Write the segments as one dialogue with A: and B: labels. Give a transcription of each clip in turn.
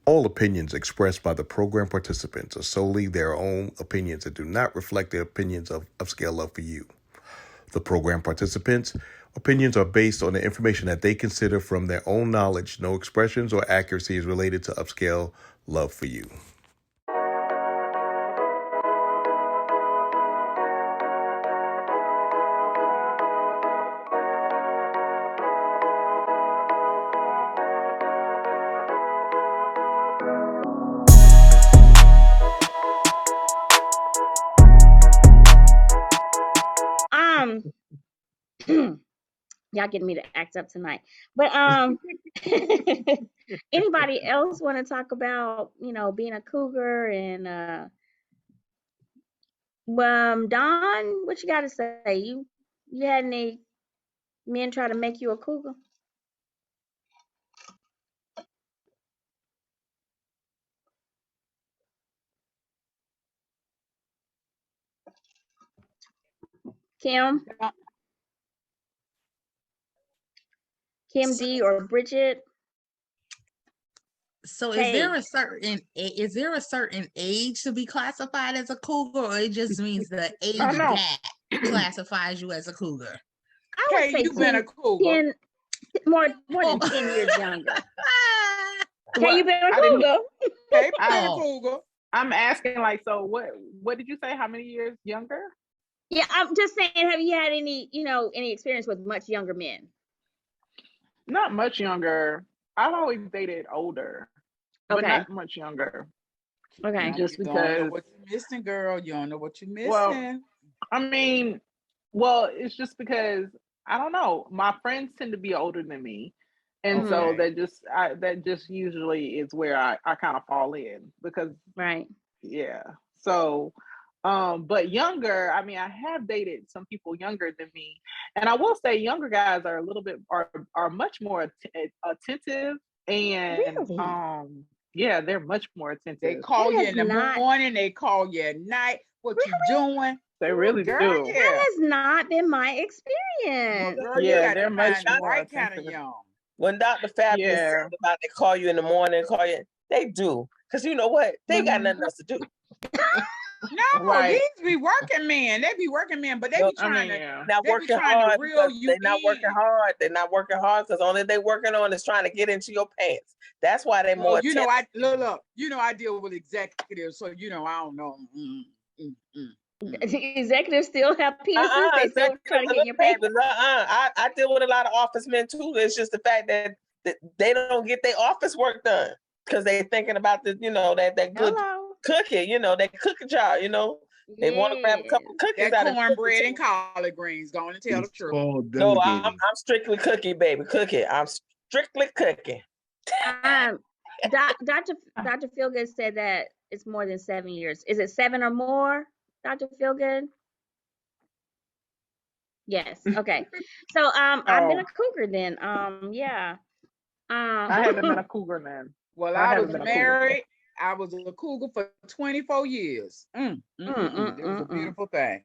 A: All opinions expressed by the program participants are solely their own opinions and do not reflect the opinions of Upscale Love for You. The program participants' opinions are based on the information that they consider from their own knowledge. No expressions or accuracy is related to Upscale Love for You.
B: Y'all getting me to act up tonight. But anybody else want to talk about, being a cougar and Don, what you got to say? You had any men try to make you a cougar? Kim D or Bridget?
C: So is there a certain age to be classified as a cougar, or it just means the age that classifies you as a cougar?
B: I would say you've been a cougar. More than 10 years younger. Okay, you've been a cougar.
D: Okay, a cougar. I'm asking, like, so what did you say? How many years younger?
B: Yeah, I'm just saying, have you had any experience with much younger men?
D: Not much younger. I've always dated older, but not much younger.
B: Okay.
E: Just because you don't know what you're missing, girl. You don't know what you're missing.
D: Well, it's just because I don't know. My friends tend to be older than me, and so that just usually is where I kind of fall in because yeah. So, but younger. I mean, I have dated some people younger than me, and I will say younger guys are a little bit are much more attentive, and yeah, they're much more attentive.
E: They call you in the morning. They call you at night. What you doing?
D: They really do.
B: That has not been my experience.
E: Well, girl, they're much more kind of young.
F: When Dr. Fabulous said about they call you in the morning, they do. Because you know what? They got nothing else to do.
E: No, these be working men. They be working men, but they be trying to
F: not working hard. They're not working hard. They're not working hard because only they working on is trying to get into your pants. That's why they're more.
E: You know, I deal with executives, so I don't know.
B: The executives still have penises. They still trying to get your papers.
F: I deal with a lot of office men too. It's just the fact that they don't get their office work done because they're thinking about the, that good cookie, that cookie jar, They want to grab a couple of cookies out of
E: cornbread and collard greens. Going to tell the truth.
F: No, I'm strictly cookie, baby. Cookie. I'm strictly cookie.
B: Dr. Feelgood said that it's more than 7 years. Is it 7 or more, Dr. Feelgood? Yes. Okay. So I've been a cougar then. Yeah.
D: I haven't been a cougar then.
E: Well, I was married. I was a cougar for 24 years. It was a beautiful thing.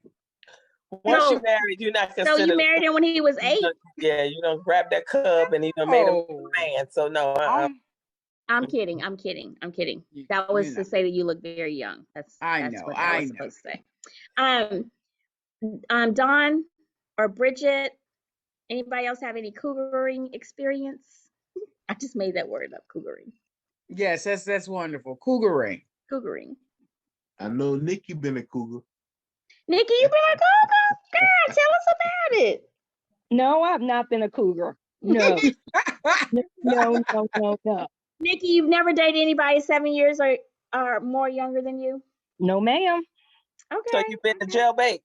F: Once you married, you're not considered.
B: So you married him when he was 8?
F: Yeah, you don't grab that cub and he done made him a man. So no.
B: I'm kidding. That was to say that you look very young. That's what I was supposed to say. Don or Bridget, anybody else have any cougaring experience? I just made that word up, cougaring.
E: Yes, that's wonderful. Cougaring.
G: I know Nikki been a cougar.
B: Nikki, you been a cougar? Girl, tell us about it.
H: No, I've not been a cougar. No. No.
B: Nikki, you've never dated anybody 7 years or more younger than you?
H: No, ma'am.
B: Okay.
F: So you've been to jailbait?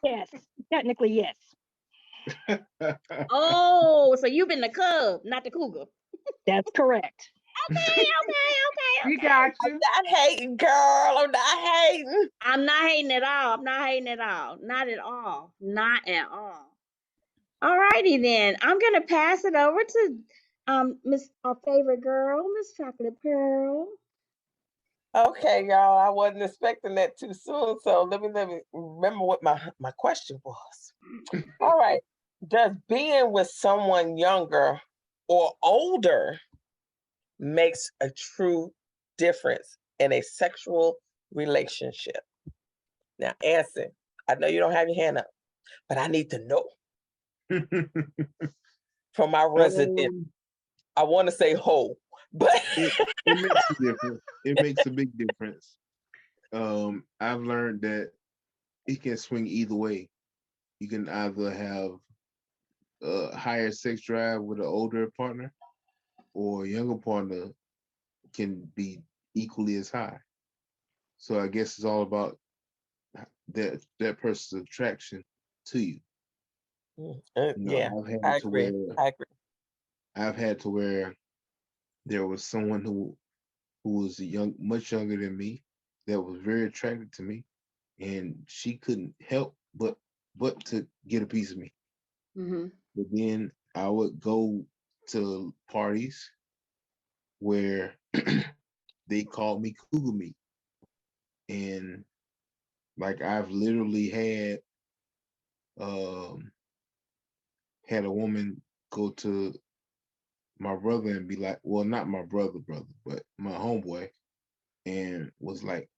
H: Yes, technically yes.
B: Oh, so you've been the cub, not the cougar.
H: That's correct.
B: Okay.
E: We got you.
F: I'm not hating, girl. I'm not hating.
B: I'm not hating at all. Not at all. All righty then. I'm gonna pass it over to our favorite girl, Miss Chocolate Pearl.
F: Okay, y'all. I wasn't expecting that too soon. So let me remember what my question was. All right. Does being with someone younger or older makes a true difference in a sexual relationship? Now, answer. I know you don't have your hand up, but I need to know from our resident. I want to say hoe, but
G: it makes a difference. It makes a big difference. I've learned that it can swing either way. You can either have a higher sex drive with an older partner, or a younger partner can be equally as high. So I guess it's all about that person's attraction to you.
F: Yeah, I agree.
G: I've had to where there was someone who was much younger than me, that was very attracted to me, and she couldn't help but to get a piece of me.
B: Mm-hmm.
G: But then I would go to parties where they called me Cougar meat, and like I've literally had a woman go to my brother and be like, well, not my brother, but my homeboy, and was like,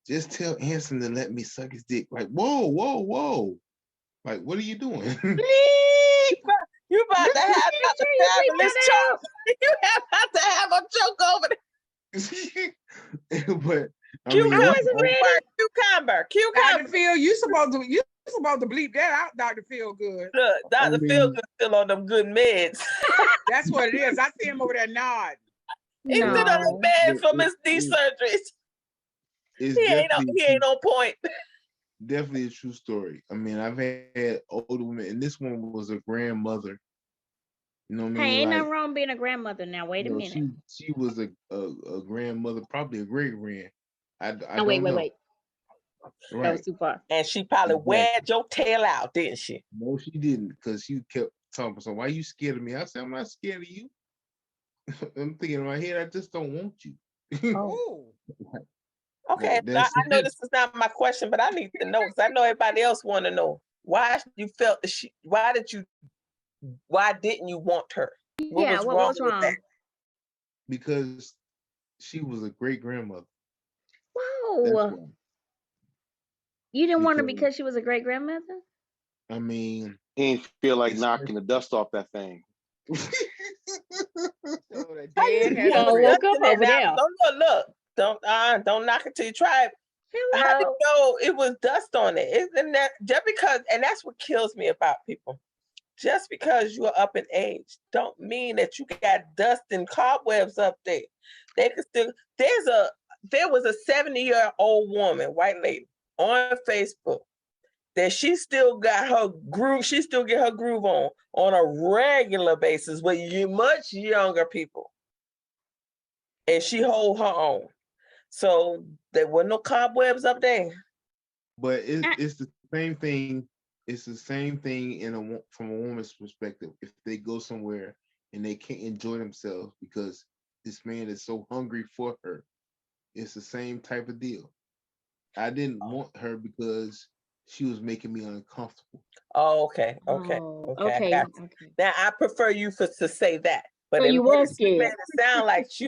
G: just tell Anson to let me suck his dick. Like, whoa. Like, what are you doing?
F: You about to have Dr. Fabulous choke. You about to have a choke over there.
G: But
F: Cucumber.
E: Dr. Phil, you supposed to bleep that out, Dr. Phil Good.
F: Look, Dr. Phil Good still on them good meds.
E: That's what it is. I see him over there nodding.
F: He's still on the meds from his knee surgeries. He ain't on point.
G: Definitely a true story. I mean, I've had older women, and this one was a grandmother. You know what I mean?
B: Hey, ain't nothing wrong being a grandmother now. Wait a minute.
G: She was a grandmother, probably a great grand.
B: Wait.
G: Right.
B: That was too far.
F: And she probably wagged your tail out, didn't she?
G: No, she didn't, because she kept talking. So why are you scared of me? I said, I'm not scared of you. I'm thinking in my head, I just don't want you.
E: Oh.
F: Okay, I know this is not my question, but I need to know, because I know everybody else want to know why you felt that why didn't you want her? What was wrong with that?
G: Because she was a great grandmother.
B: Whoa. You didn't want her because she was a great grandmother?
G: I mean,
A: he didn't feel like knocking the dust off that thing.
B: Woke up over there.
F: Look. Don't knock it till you try it. How do you know it was dust on it? Isn't that just because? And that's what kills me about people. Just because you're up in age, don't mean that you got dust and cobwebs up there. They could still. There was a 70-year-old woman, white lady, on Facebook that she still got her groove. She still get her groove on a regular basis with much younger people, and she hold her own. So there were no cobwebs up there.
G: But it's the same thing. It's the same thing from a woman's perspective. If they go somewhere and they can't enjoy themselves because this man is so hungry for her, it's the same type of deal. I didn't want her because she was making me uncomfortable.
F: Oh, okay. I got you. Now I prefer you to say that. But
B: you were scared.
F: It sound like she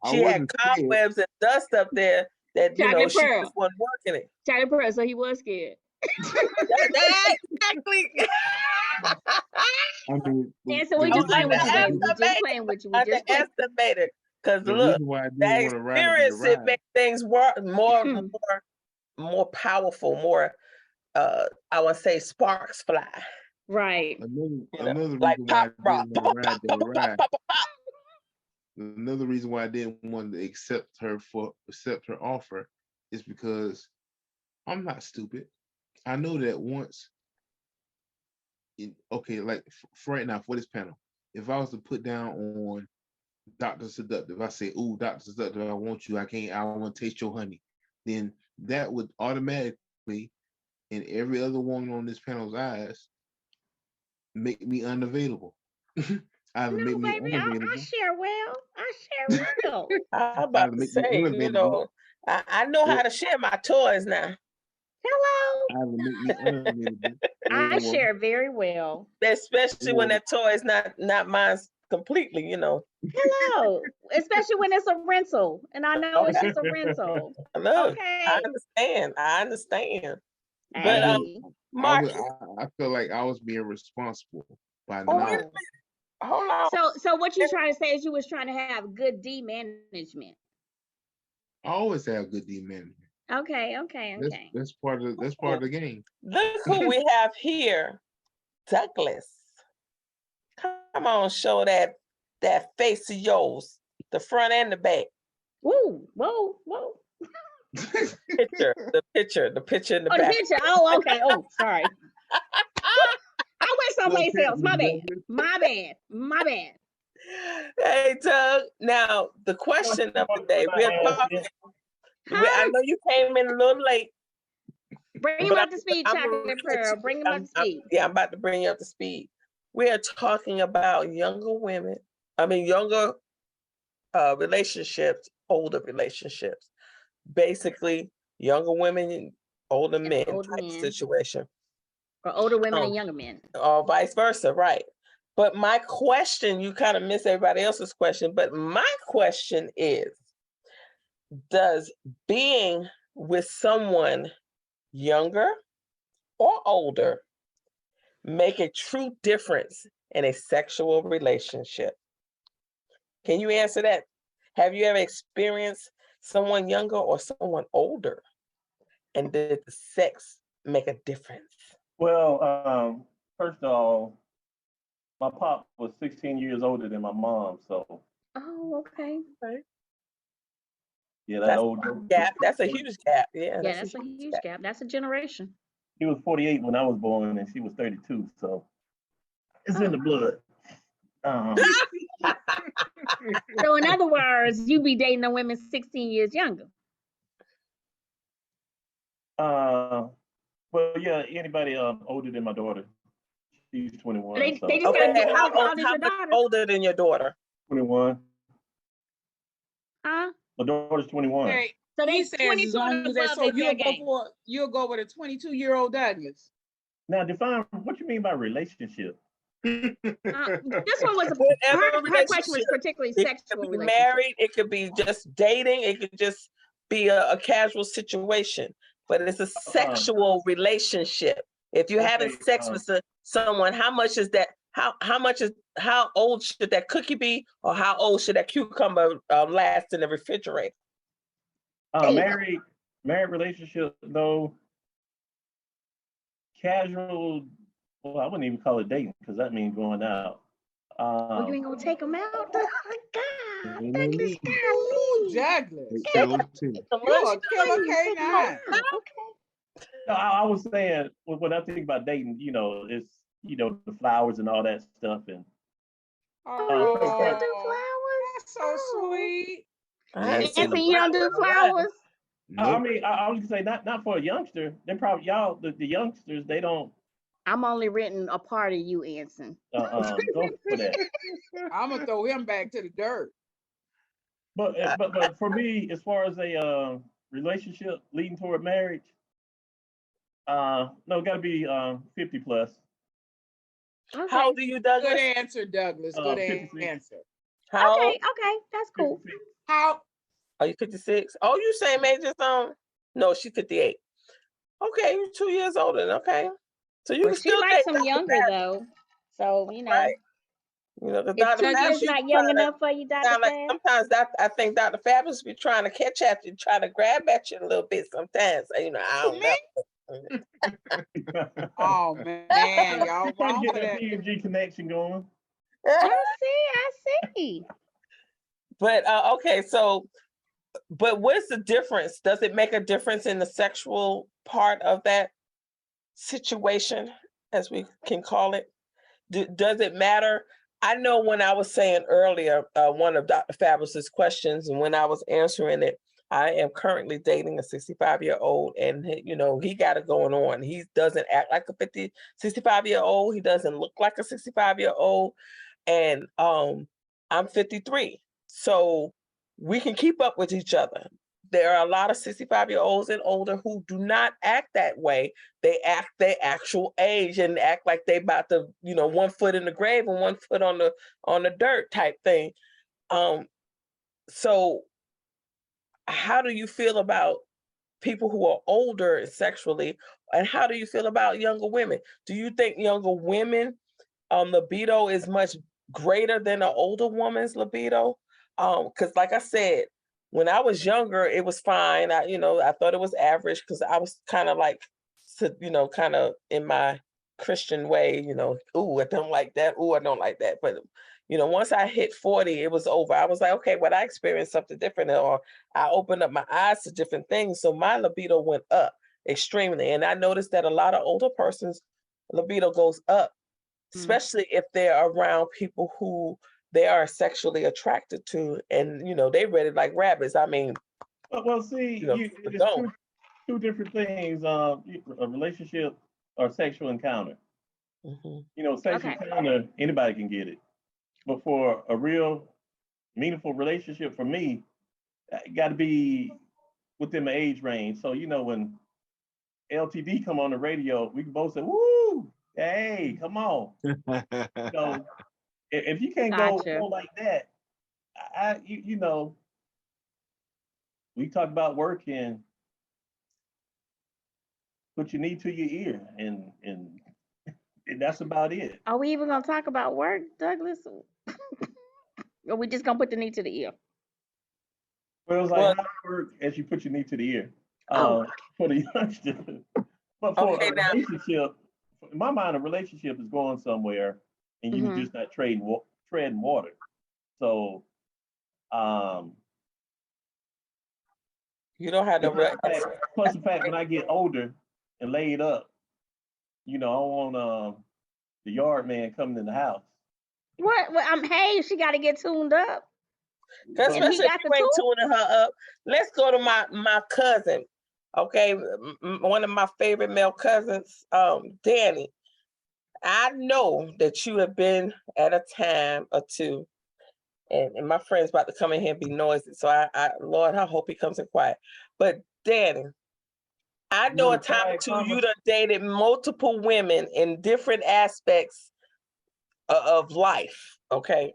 F: had cobwebs and dust up there that she just wasn't working it.
B: Charlie Pearl, so he was scared.
F: Exactly.
G: I mean,
B: so we just playing with you, baby. We just playing with you. We just
F: underestimated. Because look, that experience it makes things work more powerful, more I would say sparks fly.
B: Right.
G: Another reason why I didn't want to ride that ride. Another reason why I didn't want to accept her offer is because I'm not stupid. I know that once. Like for right now, for this panel, if I was to put down on Dr. Seductive, I say, "Ooh, Dr. Seductive, I want you. I want to taste your honey." Then that would automatically, in every other woman on this panel's eyes, make me unavailable.
B: Baby, I share well.
F: I'm about to say, I know how to share my toys now.
B: Hello. I share very well.
F: Especially when that toy is not mine completely, you know.
B: Hello, especially when it's a rental, and I know it's just a rental.
F: Look,
B: Okay,
F: I understand.
B: hey.
F: But Mark,
G: I feel like I was being responsible by
F: wait a
G: not.
F: minute. Hold on.
B: So what you trying to say is you was trying to have good D management.
G: I always have good D management.
B: Okay.
G: That's part of the game.
F: Look who we have here, Douglas. Come on, show that face of yours, the front and the back.
B: Whoa.
F: The picture in the
B: Oh,
F: back.
B: the picture. Oh, okay. Oh, sorry. I went someplace else. My bad.
F: Hey, Doug. Now, the question of the day. We're talking. I know you came in a little late.
B: Bring him up to speed, Chocolate Pearl. Bring him up to speed.
F: I'm about to bring you up to speed. We are talking about younger relationships, older relationships. Basically, younger women, older men type situation.
B: Or older women and younger men.
F: Or vice versa, right. But my question, you kind of miss everybody else's question, but my question is, does being with someone younger or older make a true difference in a sexual relationship? Can you answer that? Have you ever experienced someone younger or someone older? And did the sex make a difference?
I: Well, first of all, my pop was 16 years older than my mom, so.
B: Oh, okay.
I: Yeah, that's old
F: gap. That's a huge gap. Yeah,
B: that's a huge gap. That's a generation.
I: He was 48 when I was born, and she was 32, so it's in the blood.
B: So in other words, you be dating the women 16 years younger.
I: Well, yeah, anybody older than my daughter. She's 21.
B: They just
F: okay,
B: how old is your daughter?
F: Older than your daughter?
I: 21.
B: Huh?
I: My daughter's 21.
E: Okay.
B: So they
E: says as long as that, so you'll go with a 22-year-old Douglas.
I: Now define what you mean by relationship.
B: This one was her question was particularly sexual.
F: It could be married, it could be just dating, it could just be a casual situation, but it's a sexual relationship. If you're having sex with someone, how old should that cookie be, or how old should that cucumber last in the refrigerator?
I: Married relationship though, casual. Well, I wouldn't even call it dating because that means going out.
B: You ain't gonna take them out? Oh my God, Douglas.
E: Douglas.
B: You're a killer K9.
I: Okay. No, I was saying when I think about dating, it's the flowers and all that stuff, and
B: you still do flowers?
E: That's so sweet.
B: Nancy, you don't do flowers?
I: I mean, I was gonna say not for a youngster. They probably the youngsters they don't.
B: I'm only renting a part of you, Anson.
I: Go for that.
E: I'm gonna throw him back to the dirt.
I: But for me, as far as a relationship leading toward marriage, no, it got to be 50 plus.
B: Okay.
F: How old are you, Douglas?
E: Good answer, Douglas. Good answer.
B: Okay, that's cool.
I: 56.
E: How?
F: Are you 56? Oh, you saying maybe just no, she's 58. Okay, you're 2 years older. Okay, so you can still
B: like some younger though. So
F: right. Dr.
B: Fabulous not young enough for you, Dr. Fab.
F: Sometimes I think Dr. Fabulous be trying to catch at you, trying to grab at you a little bit. Sometimes, I don't know.
E: Oh man, y'all
I: trying to get that P&G connection going.
B: I see.
F: But okay, so, but what's the difference? Does it make a difference in the sexual part of that situation, as we can call it? Does it matter? I know when I was saying earlier, one of Dr. Fabulous's questions, and when I was answering it, I am currently dating a 65-year-old, and he got it going on. He doesn't act like a 65-year-old. He doesn't look like a 65-year-old, and I'm 53. So we can keep up with each other. there are a lot of 65-year-olds and older who do not act that way. They act their actual age and act like they about to, you know, 1 foot in the grave and 1 foot on the dirt type thing. So how do you feel about people who are older sexually, and how do you feel about younger women? Do you think younger women libido is much greater than an older woman's libido? Because like I said, when I was younger, it was fine. I thought it was average because I was kind of like, kind of in my Christian way, ooh, I don't like that. Ooh, I don't like that. But, once I hit 40, it was over. I was like, okay, well, I experienced something different, or I opened up my eyes to different things. So my libido went up extremely. And I noticed that a lot of older persons' libido goes up, especially if they're around people who they are sexually attracted to, and they ready like rabbits. I mean,
I: well, see, it's two different things. A relationship or sexual encounter. Sexual encounter, anybody can get it, but for a real meaningful relationship, for me, it got to be within my age range. So when LTD come on the radio, we can both say, "Woo! Hey, come on!" So if you can't go like that, we talk about work and put your knee to your ear, and that's about it.
B: Are we even gonna talk about work, Douglas? Or we just gonna put the knee to the ear?
I: Well, it's like how work as you put your knee to the ear for the youngster. But for a relationship, in my mind, a relationship is going somewhere, and you're just not treading water. So,
F: you don't have no.
I: Plus the fact when I get older and laid up, I don't want the yard man coming in the house.
B: What? Well, hey, she got to get tuned up.
F: Especially if you ain't tuning her up. Let's go to my cousin. Okay, one of my favorite male cousins, Danny. I know that you have been at a time or two, and my friend's about to come in here and be noisy. So Lord, I hope he comes in quiet. But Danny, I know a time or two you done dated multiple women in different aspects of life. Okay,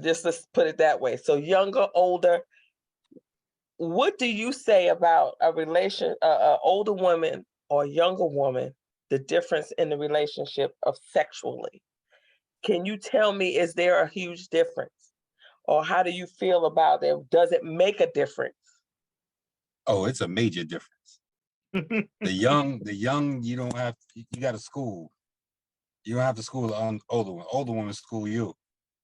F: just let's put it that way. So younger, older. What do you say about a older woman or younger woman, the difference in the relationship of sexually? Can you tell me, is there a huge difference? Or how do you feel about it? Does it make a difference?
J: Oh, it's a major difference. The young, you don't have, you got to school. You don't have to school an older one. Older women school you.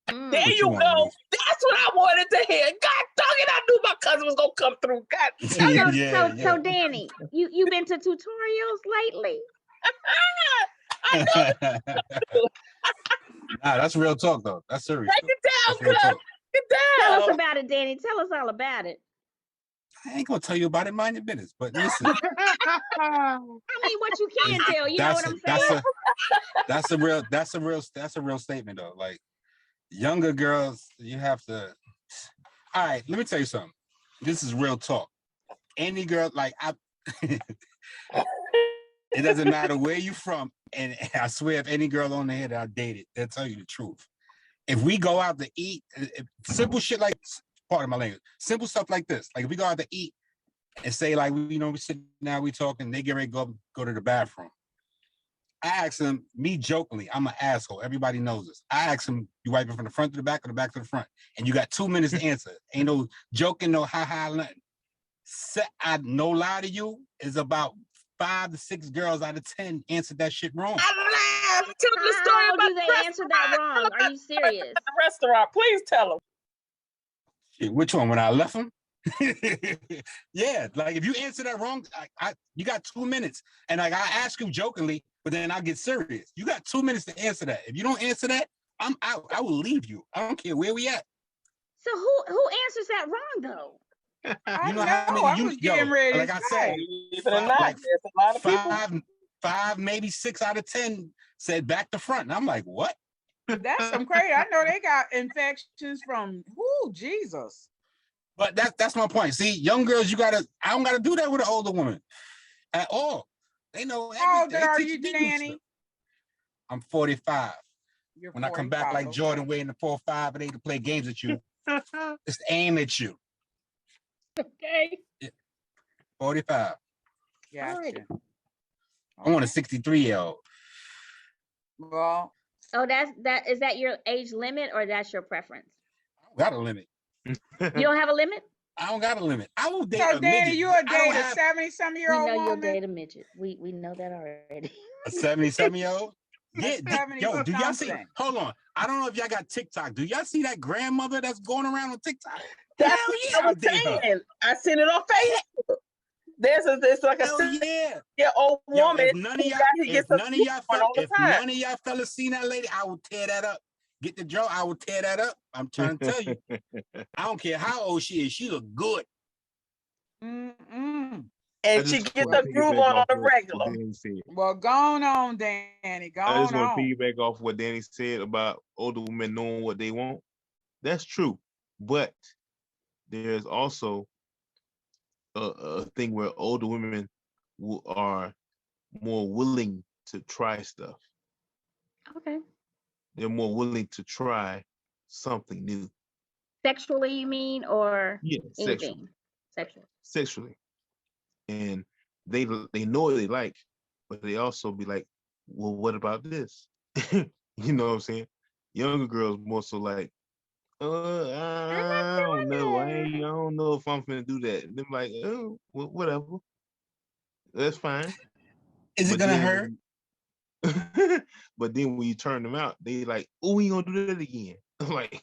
F: There you go. That's what I wanted to hear. God dog it, I knew my cousin was gonna come through. God.
B: So Danny, you been to tutorials lately?
F: I know.
J: Nah, that's real talk though. That's serious.
F: Break it down, cuz. Break it down.
B: Tell us about it, Danny. Tell us all about it.
J: I ain't gonna tell you about it, mind your business. But listen.
B: I mean, what you can tell, you know what I'm saying?
J: That's a real statement though. Like younger girls, you have to. All right, let me tell you something. This is real talk. Any girl, like it doesn't matter where you from, and I swear, if any girl on there that I dated, they'll tell you the truth. If we go out to eat, simple shit like, pardon my language, simple stuff like this. Like if we go out to eat and say like, we sitting now, we talking, they get ready to go to the bathroom. I ask them, me jokingly, I'm an asshole. Everybody knows this. I ask them, you wiping from the front to the back or the back to the front? And you got 2 minutes to answer. Ain't no joking, no ha-ha, nothing. I no lie to you, is about 5 to 6 girls out of 10 answered that shit wrong.
F: I laugh. Tell them the story about
B: they answer that wrong? Are you serious?
F: The restaurant, please tell them.
J: Shit, which one? When I left them? Yeah, like if you answer that wrong, you got 2 minutes, and like I ask you jokingly, but then I'll get serious. You got 2 minutes to answer that. If you don't answer that, I'm out. I will leave you. I don't care where we at.
B: So who answers that wrong though?
E: I know how many getting ready.
J: Like I said, five, maybe 6 out of 10 said back to front. And I'm like, what?
E: That's some crazy. I know they got infections from Jesus.
J: But that's my point. See, young girls, I don't gotta do that with an older woman at all. They know everything.
E: How old are you, Danny?
J: I'm 45.
E: You're
J: when 45. I come back like Jordan way in the 4-5 and they to play games at you, it's to aim at you.
B: Okay.
J: Yeah. 45.
E: Gotcha.
J: I want a 63-year-old.
E: Well.
B: Oh, is that your age limit or that's your preference?
J: I don't got a limit.
B: You don't have a limit?
J: I don't got a limit. I will date
E: so
J: a
E: Danny,
J: midget.
E: you a date a 70-some-year-old woman?
B: We know you'll date a midget. We know that already.
J: A 70-some-year-old? Yeah, yo, do y'all see?
E: something.
J: Hold on. I don't know if y'all got TikTok. Do y'all see that grandmother that's going around on TikTok?
F: That's
J: Hell yeah,
F: what I'm saying. I seen it on Facebook. There's like a old woman.
J: Yo, if none of y'all fellas seen that lady, I will tear that up. Get the joke, I will tear that up. I'm trying to tell you. I don't care how old she is. She look good.
F: And she get the groove on the regular.
E: Well, go on, Danny.
G: I just want to piggyback off what Danny said about older women knowing what they want. That's true. But there's also a thing where older women are more willing to try stuff.
B: Okay.
G: They're more willing to try something new.
B: Sexually, you mean, or anything?
G: Sexually. And they know what they like, but they also be like, well, what about this? You know what I'm saying? Younger girls more so like, I don't know. I don't know if I'm gonna do that. And they're like, oh, well, whatever. That's fine.
J: Is it gonna hurt?
G: But then when you turn them out, they like, oh, we ain't gonna do that again. I'm like,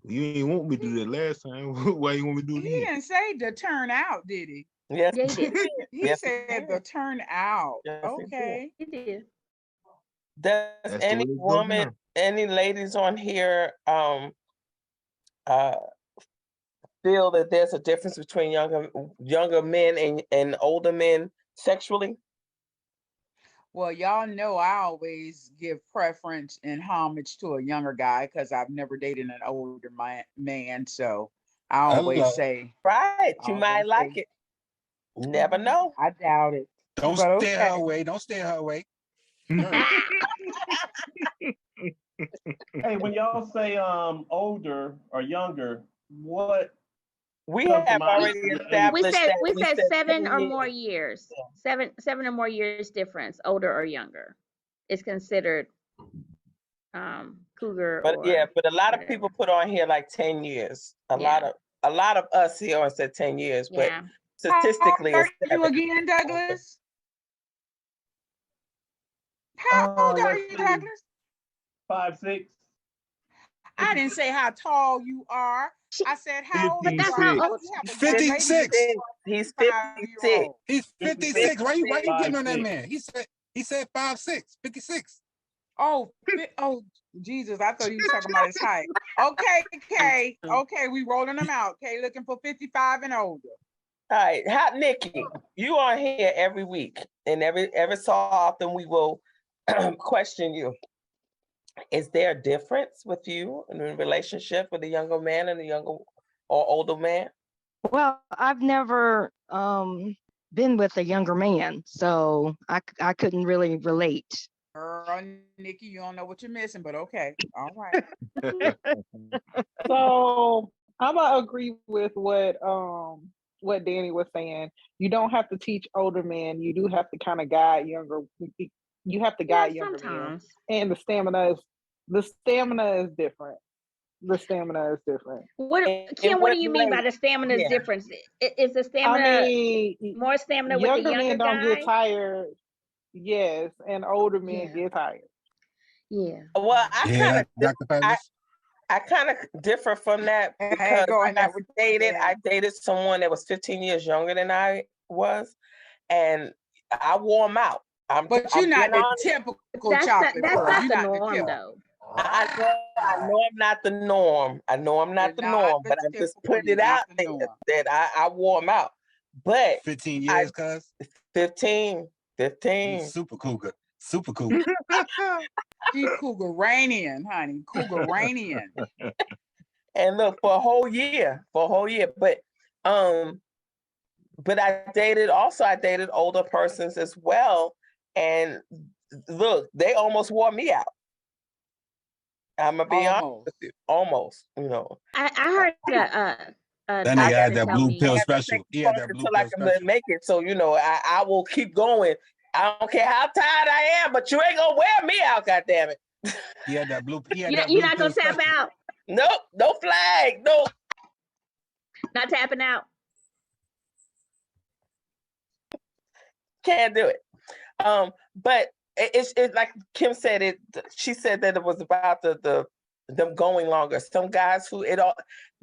G: you ain't want me to do that last time. Why you want me to do it again?
E: He didn't say to turn out, did he?
F: Yes,
B: he did.
E: He said the turn out.
F: Yes,
E: okay.
B: He did.
F: Does any woman, any ladies on here feel that there's a difference between younger men and older men sexually?
E: Well, y'all know I always give preference and homage to a younger guy because I've never dated an older man. So I always say,
F: right, you might like it. Never know.
E: I doubt it.
J: Don't steer her away. Don't steer her away.
I: Hey, when y'all say older or younger, what
F: we have already established
B: we said 7 or more years. 7 or more years difference, older or younger, is considered cougar.
F: But but a lot of people put on here like 10 years. A lot of us here said 10 years, but statistically,
E: how old are you again, Douglas? How old are you, Douglas?
I: 5'6".
E: I didn't say how tall you are. I said how old
B: you are.
J: 56.
F: He's 56.
J: He's 56. Why you getting on that man? He said 5'6", 56.
E: Oh, Jesus! I thought you were talking about his height. Okay, Kay. Okay, we rolling them out. Kay, looking for 55 and older.
F: All right, Hot Nikki, you are here every week, and every so often we will question you. Is there a difference with you in a relationship with a younger man and a younger or older man?
H: Well, I've never been with a younger man, so I couldn't really relate.
E: Girl, Nikki, you don't know what you're missing, but okay. All right.
D: So I'm gonna agree with what Danny was saying. You don't have to teach older men. You do have to kind of guide younger. You have to guide younger men. And the stamina is different. The stamina is different.
B: What do you mean by the stamina is different? Is the stamina more stamina with the younger
D: men don't
B: guy?
D: get tired. Yes, and older men get tired.
B: Yeah.
F: Well, I kind of differ from that because I dated someone that was 15 years younger than I was, and I wore him out.
E: But you're not the typical chocolate.
B: That's not the norm, though.
F: I know I'm not the norm. I know I'm not the norm, but I'm just putting it out there that I wore him out. But
J: 15 years, cuz?
F: 15.
J: He's super cougar. Super cougar.
E: She's Cougaranian, honey. Cougaranian.
F: And look, for a whole year. But I dated older persons as well. And look, they almost wore me out. I'm gonna be honest with you. Almost, you know.
B: I heard
J: that nigga had that blue pill special. He had that blue pill special.
F: Make it. So, you know, I will keep going. I don't care how tired I am, but you ain't gonna wear me out, goddammit.
J: He had that blue. You're
B: not gonna tap out.
F: Nope, no flag, nope.
B: Not tapping out.
F: Can't do it. But it's like Kim said it. She said that it was about them going longer. Some guys who it all,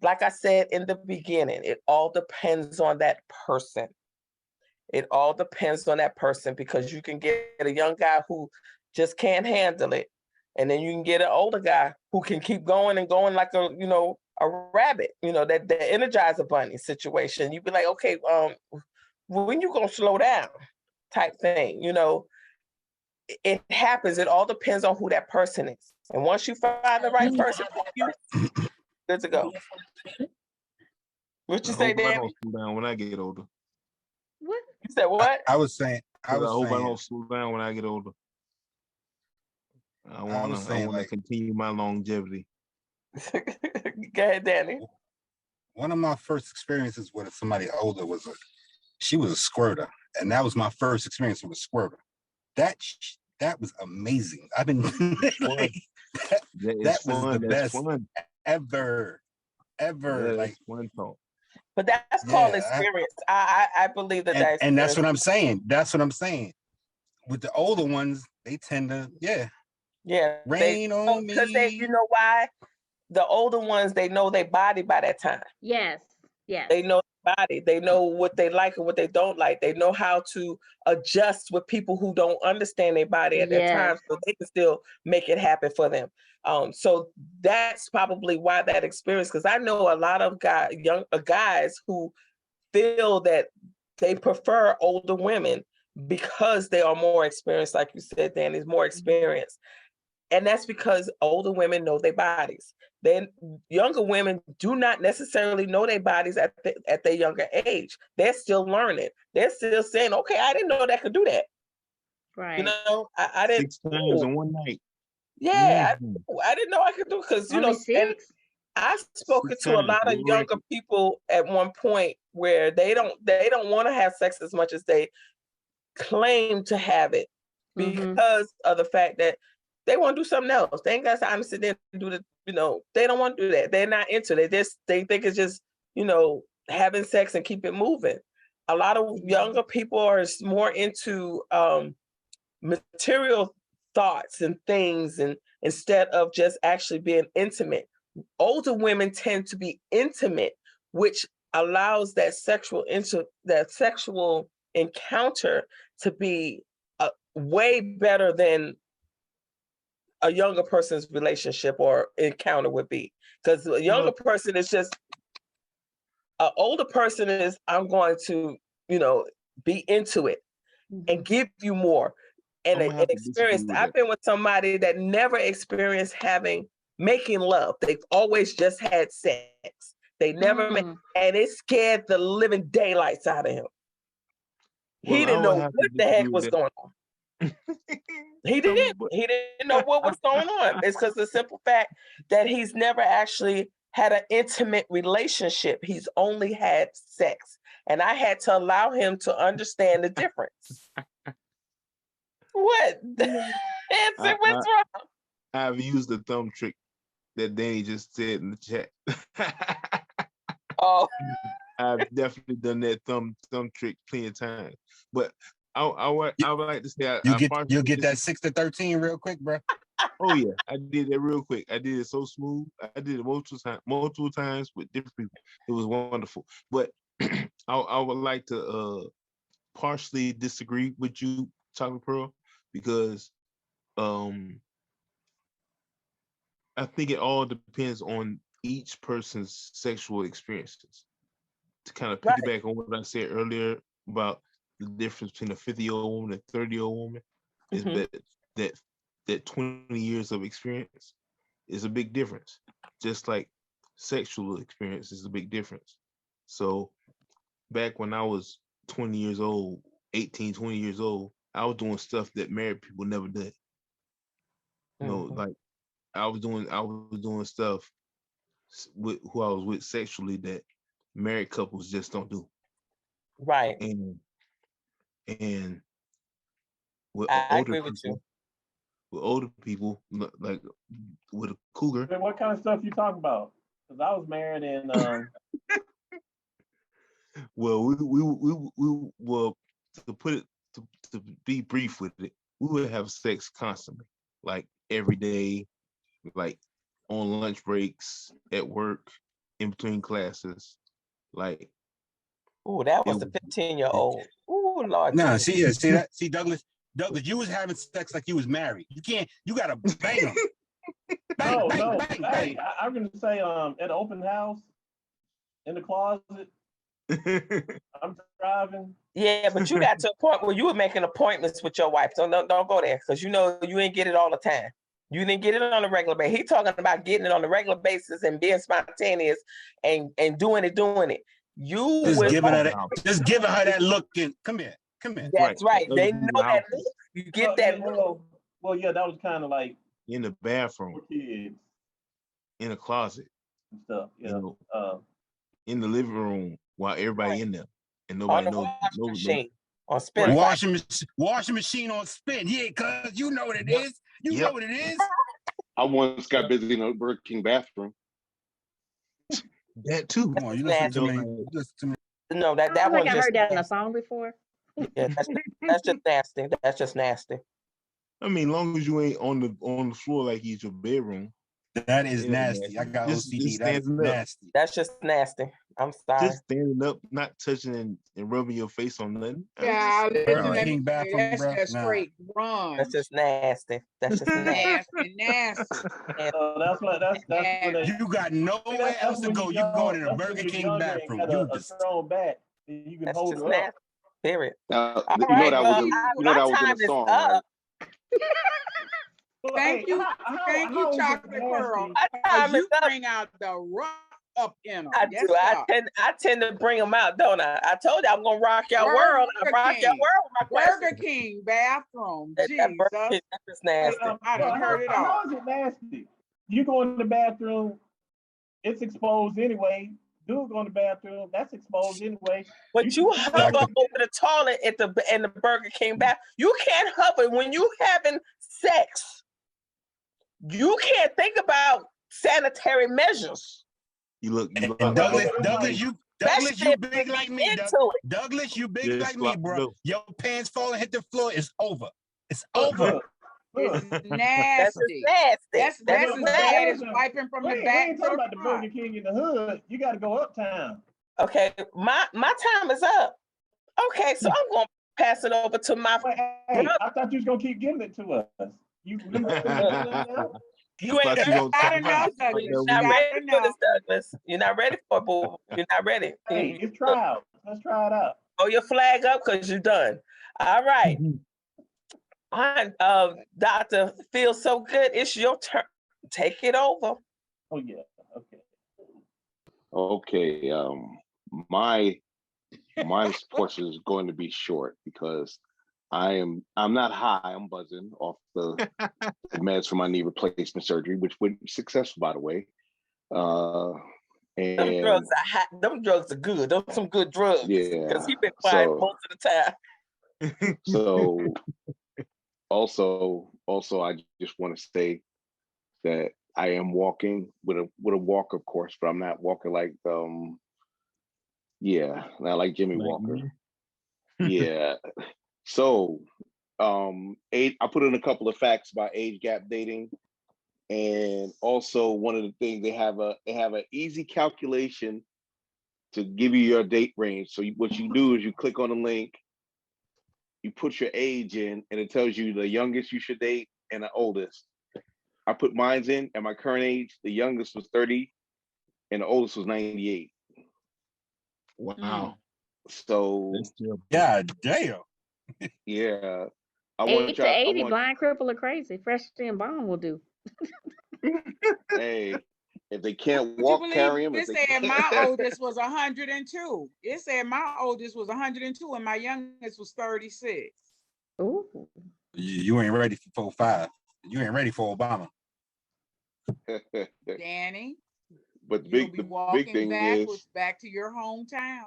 F: like I said in the beginning, it all depends on that person. It all depends on that person, because you can get a young guy who just can't handle it, and then you can get an older guy who can keep going and going like a rabbit. You know, that Energizer Bunny situation. You'd be like, okay, when you gonna slow down? Type thing, you know. It happens. It all depends on who that person is. And once you find the right person for you, good to go. What you say, Dan?
G: I don't slow down when I get older.
B: What?
F: You said what?
J: I was saying.
G: I hope I don't slow down when I get older. I want to continue my longevity.
F: Go ahead, Danny.
J: One of my first experiences with somebody older was she was a squirter, and that was my first experience with a squirter. That was amazing. I've been like, that was the best ever. Like
G: one talk.
F: But that's called experience. I believe that.
J: And that's what I'm saying. That's what I'm saying. With the older ones, they tend to rain on me.
F: Because you know why? The older ones, they know their body by that time.
B: Yes.
F: They know their body. They know what they like and what they don't like. They know how to adjust with people who don't understand their body at that time, so they can still make it happen for them. So that's probably why that experience, because I know a lot of young guys who feel that they prefer older women because they are more experienced, like you said, Danny's more experienced. And that's because older women know their bodies. Then younger women do not necessarily know their bodies at their younger age. They're still learning. They're still saying, okay, I didn't know that could do that.
B: Right.
F: You know, I didn't.
G: 6 times in one night.
F: Yeah, I didn't know I could do, because, you know, and I've spoken to a lot of younger people at one point where they don't want to have sex as much as they claim to have it, because of the fact that they want to do something else. They ain't got time to sit there and do the, you know, they don't want to do that. They're not into it. They think it's just, you know, having sex and keep it moving. A lot of younger people are more into material thoughts and things, and instead of just actually being intimate. Older women tend to be intimate, which allows that sexual encounter to be way better than a younger person's relationship or encounter would be. Because a younger person is just, an older person is, I'm going to, you know, be into it and give you more. And an experience. I've been with somebody that never experienced making love. They've always just had sex. They never and it scared the living daylights out of him. Well, he didn't know what the heck was going on. He didn't know what was going on. It's because the simple fact that he's never actually had an intimate relationship. He's only had sex. And I had to allow him to understand the difference. What? Answer, what's wrong?
G: I've used the thumb trick that Danny just said in the chat.
F: Oh.
G: I've definitely done that thumb trick plenty of times. But I would like to say
J: you'll get that 6 to 13 real quick, bro.
G: Oh yeah, I did that real quick. I did it so smooth. I did it multiple times with different people. It was wonderful. But I would like to partially disagree with you, Chocolate Pearl, because I think it all depends on each person's sexual experiences. To kind of piggyback on what I said earlier about the difference between a 50-year-old woman and a 30-year-old woman, is that 20 years of experience is a big difference. Just like sexual experience is a big difference. So back when I was 20 years old, 18, 20 years old, I was doing stuff that married people never did. You know, like I was doing stuff with who I was with sexually that married couples just don't do.
F: Right.
G: And with
F: I agree with you.
G: With older people, like with a cougar.
I: Hey, what kind of stuff you talking about? Because I was married and
G: well, we well, to put it to be brief with it, we would have sex constantly, like every day, like on lunch breaks, at work, in between classes, like.
F: Oh, that was the 15-year-old. Oh, Lord.
J: No, see Douglas, you was having sex like you was married. You gotta bang them.
I: Bang. Hey, I'm gonna say at an open house, in the closet. I'm driving.
F: Yeah, but you got to a point where you were making appointments with your wife. So don't go there, because you know you ain't get it all the time. You didn't get it on a regular basis. He talking about getting it on a regular basis and being spontaneous and doing it. You
J: just giving her that look and come here.
F: That's right. They know that look. You get that
I: look. Well, yeah, that was kind of like
G: in the bathroom,
I: kids,
G: in a closet
I: and stuff. Yeah,
G: you know, in the living room while everybody in there and nobody knows.
F: On spin.
J: Washing machine on spin. Yeah, cuz you know what it is. You know what it is.
A: I once got busy in a Burger King bathroom.
G: That too.
J: Come on, you listen to me.
F: No, that
B: I
F: one.
B: I heard that on the phone before.
F: Yeah, that's just nasty. That's just nasty.
G: I mean, long as you ain't on the floor like it's your bedroom.
J: That is nasty. I got OCD. That's nasty.
F: That's just nasty. I'm sorry.
G: Just standing up, not touching and rubbing your face on nothing.
E: Yeah, that's just straight wrong.
F: That's just nasty. That's just nasty.
E: Nasty.
I: That's what
J: you got nowhere else to go. You going in a Burger King bathroom. You
I: just throw back. You can hold it
F: up. Period.
A: You know that was in the song, right?
E: Thank you, Chocolate Pearl. You bring out the rock up in them.
F: I do. I tend to bring them out, don't I? I told you I'm gonna rock your world. I rock your world with my
E: Burger King bathroom. Jesus,
F: that's just nasty.
E: I done heard it all.
I: How is it nasty? You go in the bathroom, it's exposed anyway. Dude go in the bathroom, that's exposed anyway.
F: But you hover over the toilet in the Burger King bath. You can't hover when you having sex. You can't think about sanitary measures.
G: You look
J: Douglas, you big like me. Douglas, you big like me, bro. Your pants fall and hit the floor. It's over. It's over.
E: It's nasty. That's as bad as wiping from the back.
I: Ain't talking about the Burger King in the hood. You got to go uptown.
F: Okay, my time is up. Okay, so I'm gonna pass it over to my.
I: Hey, I thought you was gonna keep giving it to us. You ain't
F: not ready for this, Douglas. You're not ready for it, boo. You're not ready.
I: Hey, it's trial. Let's try it out.
F: Oh, your flag up because you're done. All right. Doctor, feels so good. It's your turn. Take it over.
I: Oh yeah.
A: Okay. My portion is going to be short because I'm not high. I'm buzzing off the meds for my knee replacement surgery, which went successful, by the way. And
F: them drugs are good. Those are some good drugs.
A: Yeah.
F: Because he's been quiet most of the time.
A: So also, I just want to say that I am walking with a walker, of course, but I'm not walking like not like Jimmy Walker. Yeah. So I put in a couple of facts about age gap dating, and also one of the things they have an easy calculation to give you your date range. So what you do is you click on the link, you put your age in, and it tells you the youngest you should date and the oldest. I put mine in at my current age. The youngest was 30 and the oldest was 98.
G: Wow.
A: So
J: God damn.
A: Yeah.
B: 80 to 80, blind, cripple, or crazy. Fresh and bomb will do.
A: Hey,
K: If they can't walk, carry them.
E: It said my oldest was 102. It said my oldest was 102 and my youngest was 36.
B: Ooh.
J: You ain't ready for 4-5. You ain't ready for Obama.
E: Danny,
K: but
E: the big thing is back to your hometown.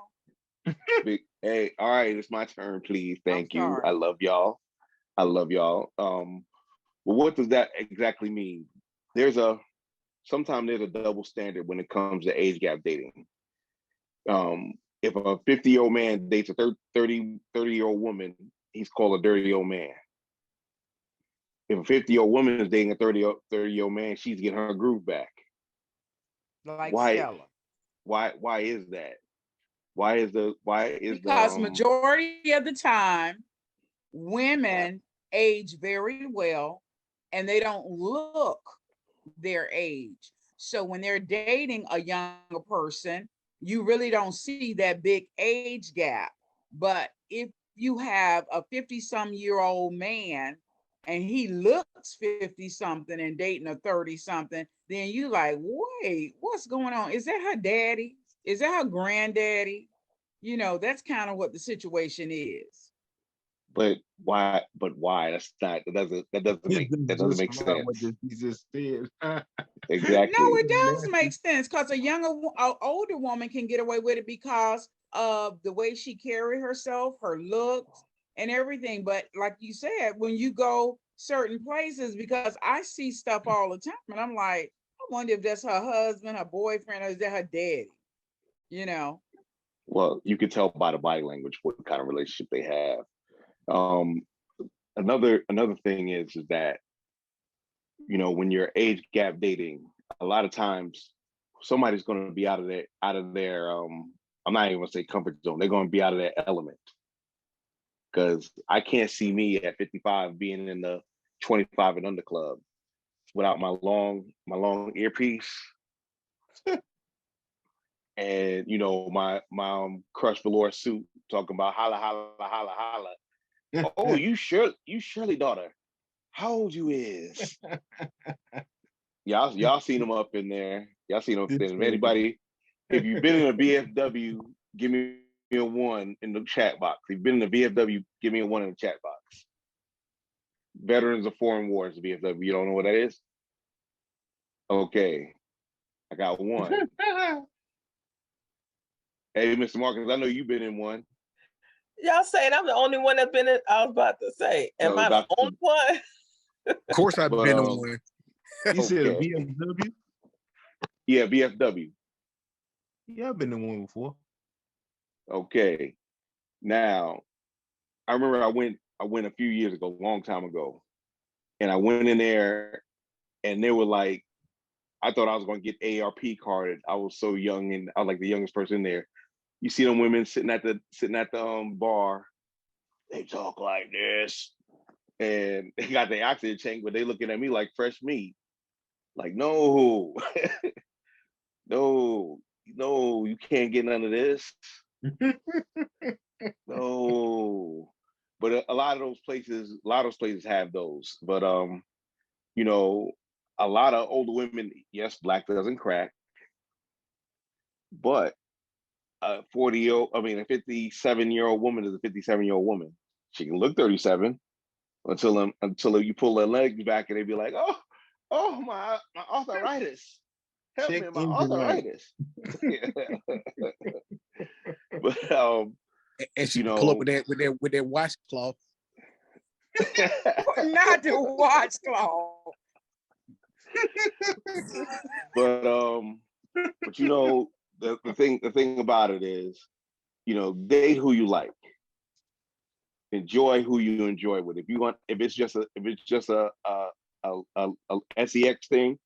K: Hey, all right, it's my turn, please. Thank you. I love y'all. Well, what does that exactly mean? Sometimes there's a double standard when it comes to age gap dating. If a 50-year-old man dates a 30-year-old woman, he's called a dirty old man. If a 50-year-old woman is dating a 30-year-old man, she's getting her groove back.
E: Like
K: Stella. Why is that? Because
E: majority of the time, women age very well and they don't look their age. So when they're dating a younger person, you really don't see that big age gap. But if you have a 50-some-year-old man and he looks 50-something and dating a 30-something, then you like, wait, what's going on? Is that her daddy? Is that her granddaddy? You know, that's kind of what the situation is.
K: But why? That's not. That doesn't make sense.
G: What he just said.
K: Exactly.
E: No, it does make sense because older woman can get away with it because of the way she carry herself, her looks, and everything. But like you said, when you go certain places, because I see stuff all the time, and I'm like, I wonder if that's her husband, her boyfriend, or is that her daddy? You know.
K: Well, you can tell by the body language what kind of relationship they have. Another thing is that, you know, when you're age gap dating, a lot of times somebody's going to be out of their I'm not even going to say comfort zone. They're going to be out of their element. Because I can't see me at 55 being in the 25 and under club without my long earpiece. And, you know, my crushed velour suit talking about holla, holla, holla, holla. Oh, you Shirley daughter. How old you is? Y'all seen them up in there. Y'all seen them up there. If anybody, if you've been in a VFW, give me a 1 in the chat box. If you've been in a VFW, give me a 1 in the chat box. Veterans of Foreign Wars, VFW. You don't know what that is? Okay. I got 1. Hey, Mr. Marcus, I know you've been in one.
F: Y'all saying I'm the only one that's been in? I was about to say, am I the only one?
J: Of course I've been in one.
G: You said a VFW?
K: Yeah, VFW.
G: Yeah, I've been in one before.
K: Okay. Now, I remember I went a few years ago, a long time ago, and I went in there, and they were like, I thought I was going to get ARP carded. I was so young, and I was like the youngest person there. You see them women sitting at the bar, they talk like this, and they got their accent changed, but they looking at me like fresh meat. Like, no, no, you can't get none of this. No. But a lot of those places have those. But you know, a lot of older women, yes, black doesn't crack, but a 57-year-old woman is a 57-year-old woman. She can look 37 until you pull her legs back and they be like, oh my arthritis. Help me, my arthritis. But
J: and she pull up with that washcloth.
E: Not the washcloth.
K: But you know, the thing about it is, you know, date who you like. Enjoy who you enjoy with. If it's just a sex thing,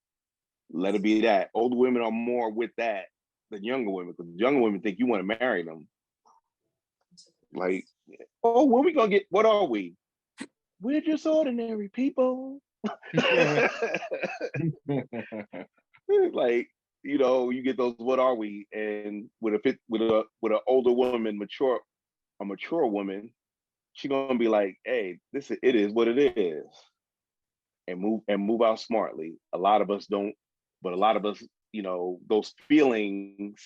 K: let it be that. Older women are more with that than younger women, because younger women think you want to marry them. Like, oh, what we gonna get? What are we? We're just ordinary people. Like, you know, you get those what are we? And with an older woman, a mature woman, she gonna be like, hey, it is what it is. And move out smartly. A lot of us don't, but a lot of us you know, those feelings,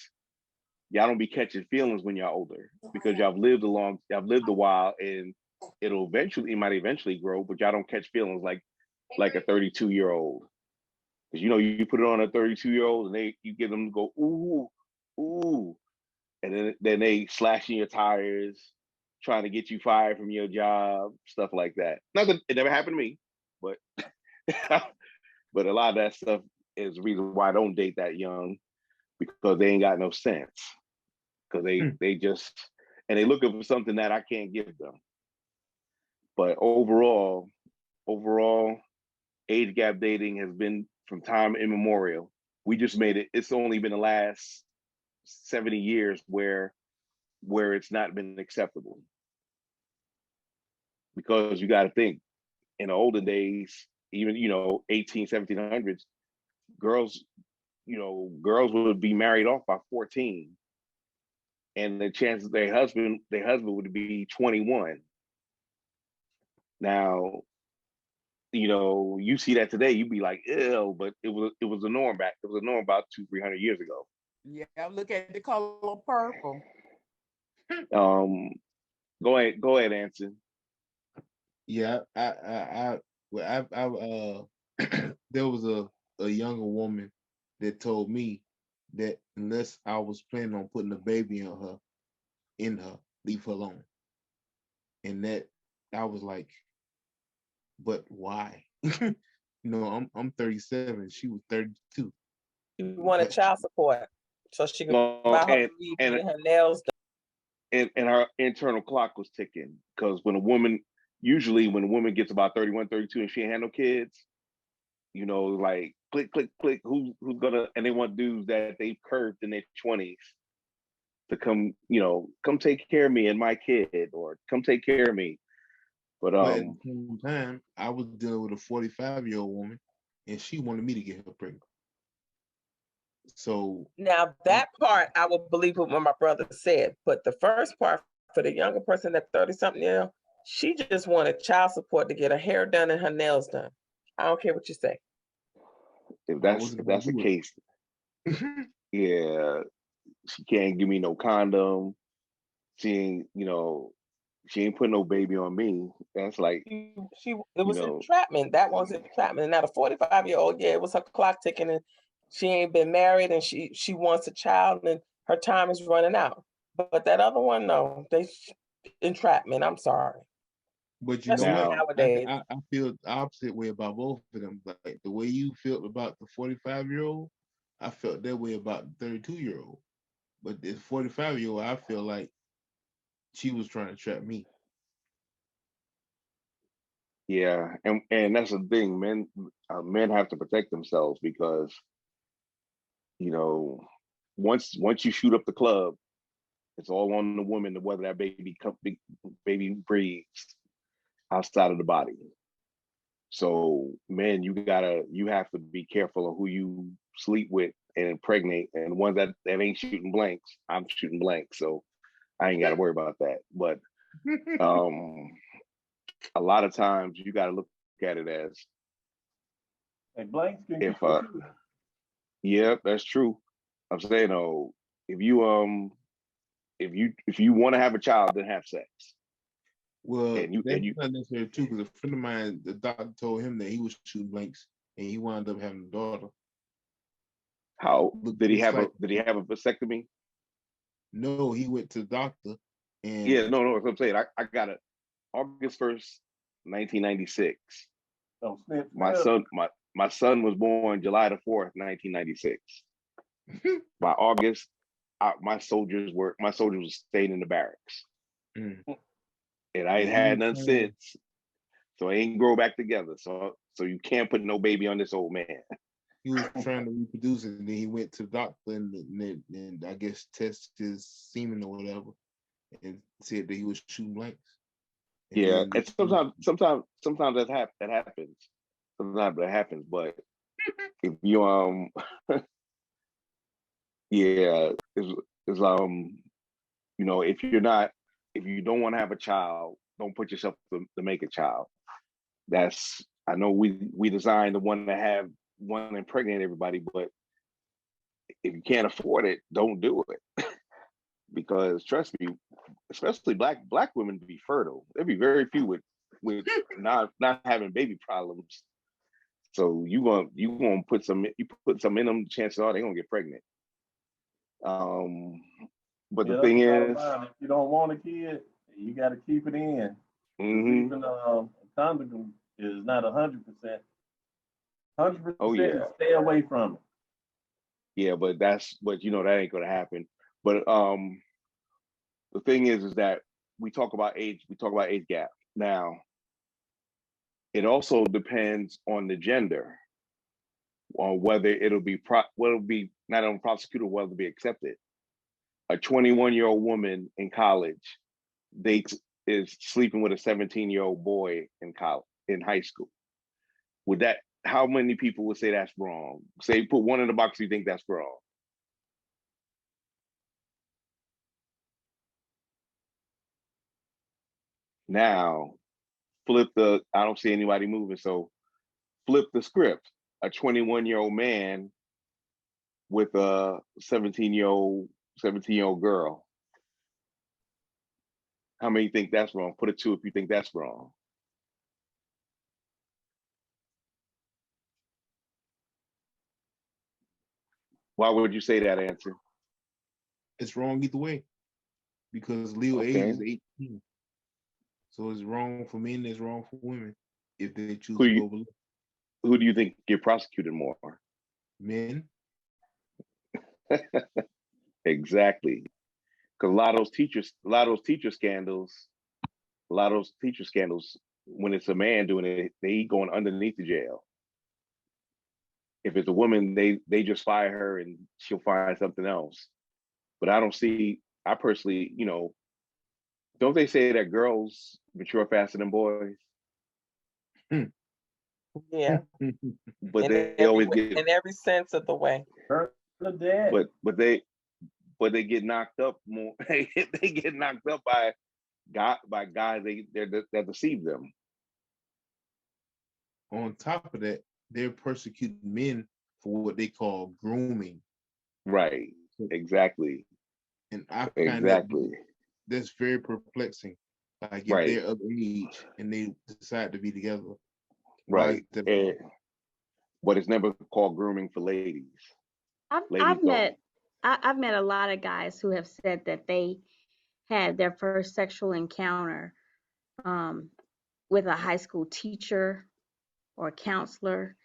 K: y'all don't be catching feelings when y'all older because y'all lived a while, and it might eventually grow, but y'all don't catch feelings like a 32-year-old. Because you know, you put it on a 32-year-old and you get them to go, ooh, ooh. And then they slashing your tires, trying to get you fired from your job, stuff like that. Not that it never happened to me, but but a lot of that stuff is the reason why I don't date that young, because they ain't got no sense. Because they just, and they looking for something that I can't give them. But overall, age gap dating has been from time immemorial. We just made it. It's only been the last 70 years where it's not been acceptable. Because you got to think, in the olden days, even, you know, 1700s, girls would be married off by 14. And the chances their husband would be 21. Now, you know, you see that today, you'd be like, ew, but it was a norm about 200-300 years ago.
E: Yeah, look at the color purple.
K: Go ahead, Anson.
G: Yeah, I there was a younger woman that told me that unless I was planning on putting a baby in her, leave her alone. And that I was like, but why? You know, I'm 37. She was 32.
F: You wanted child support so she could buy her weed and get her nails done.
K: And her internal clock was ticking, because when a woman gets about 31, 32 and she ain't had no kids, you know, like click, click, click, who's gonna, and they want dudes that they've curved in their 20s to come take care of me and my kid, or come take care of me. But
G: at the same time, I was dealing with a 45-year-old woman, and she wanted me to get her pregnant. So
F: now that part I will believe what my brother said, but the first part for the younger person, that 30-something year, she just wanted child support to get her hair done and her nails done. I don't care what you say.
K: If that's the case, yeah, she can't give me no condom. She ain't putting no baby on me. That's like
F: it was entrapment. That was entrapment. And now the 45-year-old, yeah, it was her clock ticking, and she ain't been married, and she wants a child, and her time is running out. But that other one, no, they entrapment. I'm sorry.
G: But you know what? Nowadays, I feel the opposite way about both of them. Like the way you felt about the 45-year-old, I felt that way about the 32-year-old. But this 45-year-old, I feel like she was trying to trap me.
K: Yeah, and that's the thing, men have to protect themselves, because, you know, once you shoot up the club, it's all on the woman to whether that baby breathes outside of the body. So men, you have to be careful of who you sleep with and impregnate, and the ones that ain't shooting blanks, I'm shooting blanks, so I ain't got to worry about that. But a lot of times you got to look at it as,
I: blanks can
K: if yeah, that's true. I'm saying, if you want to have a child, then have sex.
G: Well, that's not necessarily true, because a friend of mine, the doctor told him that he was shooting blanks, and he wound up having a daughter.
K: How did he have a vasectomy?
G: No, he went to the doctor, and
K: yeah, no, what I'm saying, I got it August 1st, 1996.
I: Oh,
K: my son was born July the 4th, 1996. By August, my soldiers were staying in the barracks. And I ain't had none since, so I ain't grow back together. So you can't put no baby on this old man.
G: He was trying to reproduce it, and then he went to the doctor and I guess tested his semen or whatever, and said that he was shooting blanks.
K: And sometimes that happens. Sometimes that happens, but if you yeah, it's if you don't want to have a child, don't put yourself to make a child. I know we designed the one to have one impregnate everybody, but if you can't afford it, don't do it. Because trust me, especially black women be fertile. There'd be very few with not having baby problems. So you gonna put some in them, chances are they're gonna get pregnant. But the thing is,
I: if you don't want a kid, you got to keep it in.
K: Mm-hmm.
I: Even condom is not 100%. 100%
K: oh yeah,
I: is stay away from it.
K: Yeah, but that ain't gonna happen. But the thing is that we talk about age gap. Now, it also depends on the gender, on whether it'll be not only prosecuted, whether it'll be accepted. A 21-year-old woman in college is sleeping with a 17-year-old boy in high school. How many people would say that's wrong? Say, put one in the box, you think that's wrong. Now, I don't see anybody moving, so flip the script. A 21-year-old man with a 17-year-old girl. How many think that's wrong? Put a 2 if you think that's wrong. Why would you say that answer?
G: It's wrong either way, because legal age is 18. So it's wrong for men, it's wrong for women if they choose to go below.
K: Who do you think get prosecuted more?
G: Men.
K: Exactly. Because a lot of those teacher scandals, when it's a man doing it, they going underneath the jail. If it's a woman, they just fire her and she'll find something else. But I personally, don't they say that girls mature faster than boys?
F: Yeah.
K: But they always get
F: in every sense of the way.
K: But they get knocked up more. They get knocked up by guys that deceive them.
G: On top of that, they're persecuting men for what they call grooming.
K: Right. Exactly.
G: And I find that's very perplexing. Like if they're of age and they decide to be together.
K: Right. But it's never called grooming for ladies.
B: I've met a lot of guys who have said that they had their first sexual encounter with a high school teacher or counselor.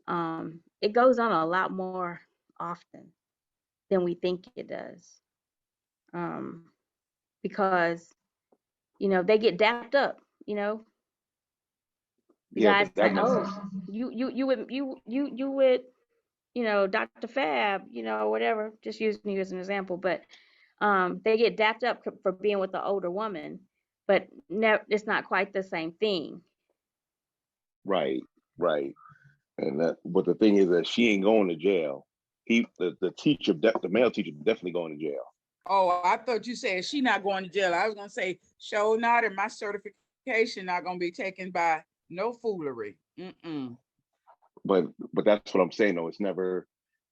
B: It goes on a lot more often than we think it does, because they get dapped up. The guy's like, oh, you would Dr. Fab, whatever. Just using you as an example, but they get dapped up for being with the older woman, but it's not quite the same thing.
K: Right. But the thing is that she ain't going to jail. The male teacher definitely going to jail.
E: Oh, I thought you said she not going to jail. I was gonna say, show not, and my certification not gonna be taken by no foolery.
K: But that's what I'm saying though.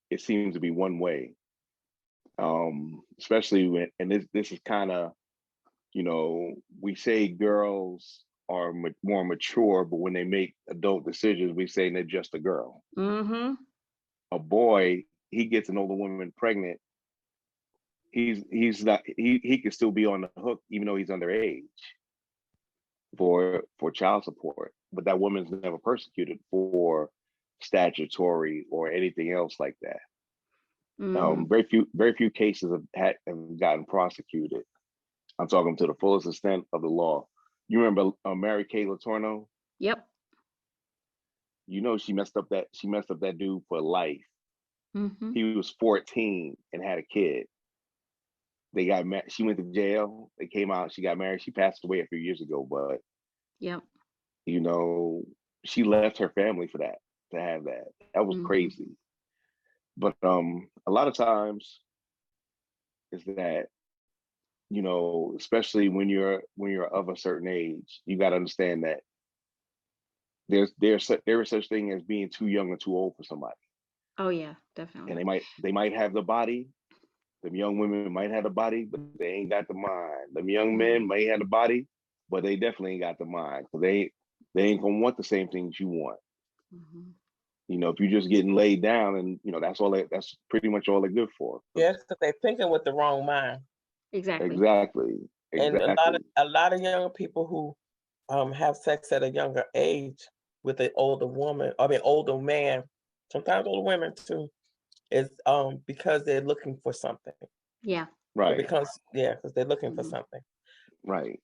K: It seems to be one way. Especially when, and this is kind of, we say girls are more mature, but when they make adult decisions, we say they're just a girl.
B: Mm-hmm.
K: A boy, he gets an older woman pregnant. He's not. He can still be on the hook, even though he's underage, for child support. But that woman's never persecuted for statutory or anything else like that. Very few cases have gotten prosecuted. I'm talking to the fullest extent of the law. You remember Mary Kay Letourneau?
B: Yep.
K: She messed up that dude for life.
B: Mm-hmm.
K: He was 14 and had a kid. They got married. She went to jail. They came out. She got married. She passed away a few years ago, but
B: yep.
K: She left her family for that, to have that. That was crazy. But a lot of times is that, especially when you're of a certain age, you got to understand that there is such thing as being too young or too old for somebody.
B: Oh yeah, definitely.
K: And they might have the body. Them young women might have the body, but they ain't got the mind. Them young men might have the body, but they definitely ain't got the mind. So they ain't gonna want the same things you want. You know, if you're just getting laid down, and you know that's pretty much all they're good for.
F: Yes, because they're thinking with the wrong mind.
K: Exactly.
F: And a lot of young people who have sex at a younger age with an older woman, older man, sometimes older women too, is because they're looking for something.
B: Yeah.
K: Right.
F: Because they're looking for something.
K: Right.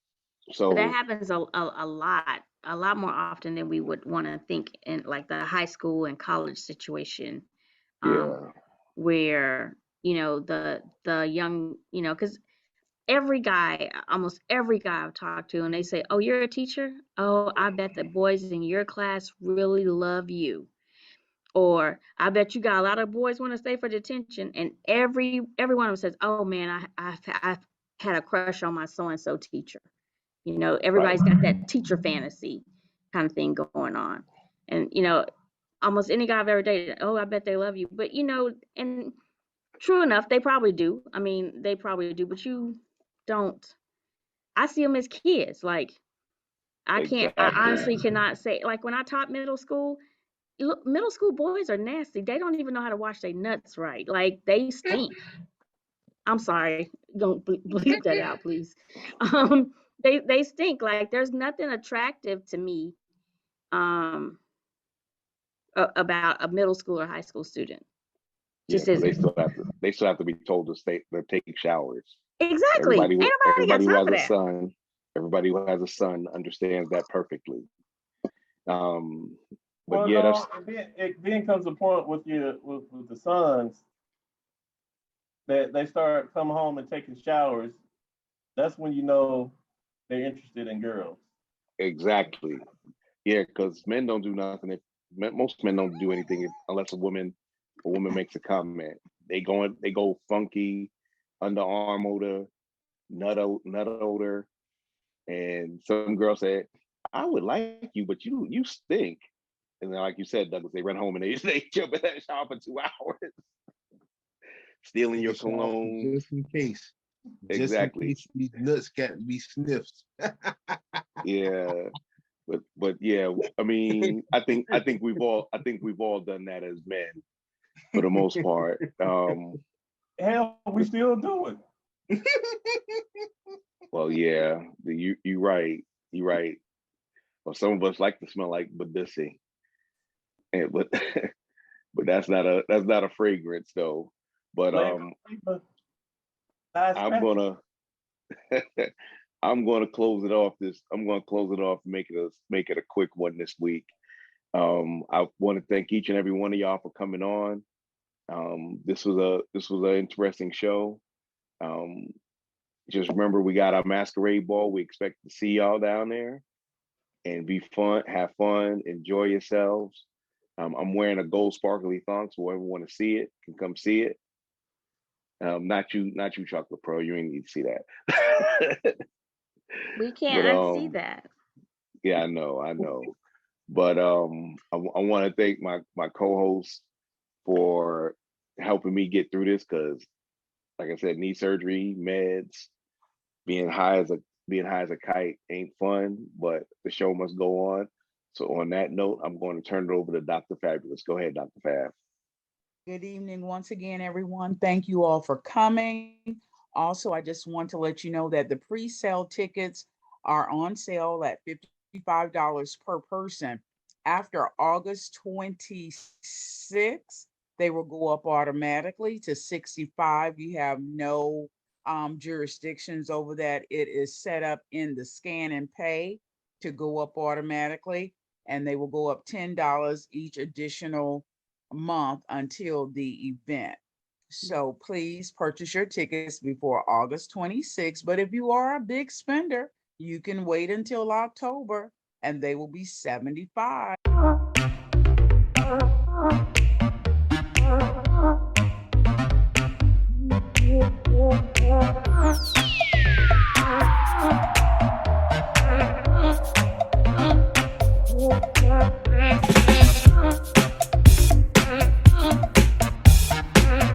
K: So
B: but that happens a lot more often than we would want to think in like the high school and college situation. Where, you know, the young, you know, because almost every guy I've talked to, and they say, "Oh, you're a teacher? Oh, I bet the boys in your class really love you." Or, "I bet you got a lot of boys want to stay for detention." And every one of them says, "Oh man, I've had a crush on my so-and-so teacher." You know, everybody's got that teacher fantasy kind of thing going on. And, you know, almost any guy I've ever dated, "Oh, I bet they love you." But, you know, and true enough, they probably do. I mean, they probably do, but you don't. I see them as kids. Like, I honestly cannot say, like, when I taught middle school boys are nasty. They don't even know how to wash their nuts right. Like, they stink. I'm sorry. Don't bleep that out, please. They stink. Like, there's nothing attractive to me about a middle school or high school student.
K: Just they still have to be told to take showers.
B: Exactly.
K: Everybody who has a son, everybody who has a son understands that perfectly. But
I: it then comes a point with the sons that they start coming home and taking showers. That's when you know they're interested in girls.
K: Exactly. Yeah, because men don't do nothing. Most men don't do anything unless a woman makes a comment. They go funky, underarm odor, nut odor, and some girl said, "I would like you, but you stink." And then, like you said, Douglas, they run home and they jump in that shower for 2 hours, stealing your cologne
G: just in case.
K: Exactly.
G: Just in case these nuts got to be sniffed.
K: Yeah. But yeah, I mean, I think we've all done that as men, for the most part.
I: Hell, we still do it.
K: Well, yeah, you right. Well, some of us like to smell like Badissi, but that's not a fragrance though. But I'm gonna close it off. And make it a quick one this week. I want to thank each and every one of y'all for coming on. This was an interesting show. Just remember, we got our masquerade ball. We expect to see y'all down there and have fun, enjoy yourselves. I'm wearing a gold sparkly thong, so whoever want to see it can come see it. Not you, Chocolate Pro. You ain't need to see that.
B: We can't unsee that.
K: Yeah, I know. But I want to thank my co-hosts for helping me get through this, because, like I said, knee surgery, meds, being high as a kite ain't fun, but the show must go on. So on that note, I'm going to turn it over to Dr. Fabulous. Go ahead, Dr. Fab.
E: Good evening once again, everyone. Thank you all for coming. Also, I just want to let you know that the pre-sale tickets are on sale at $55 per person. After August 26th, they will go up automatically to $65. You have no jurisdictions over that. It is set up in the scan and pay to go up automatically, and they will go up $10 each additional month until the event. So please purchase your tickets before August 26th. But if you are a big spender, you can wait until October and they will be $75.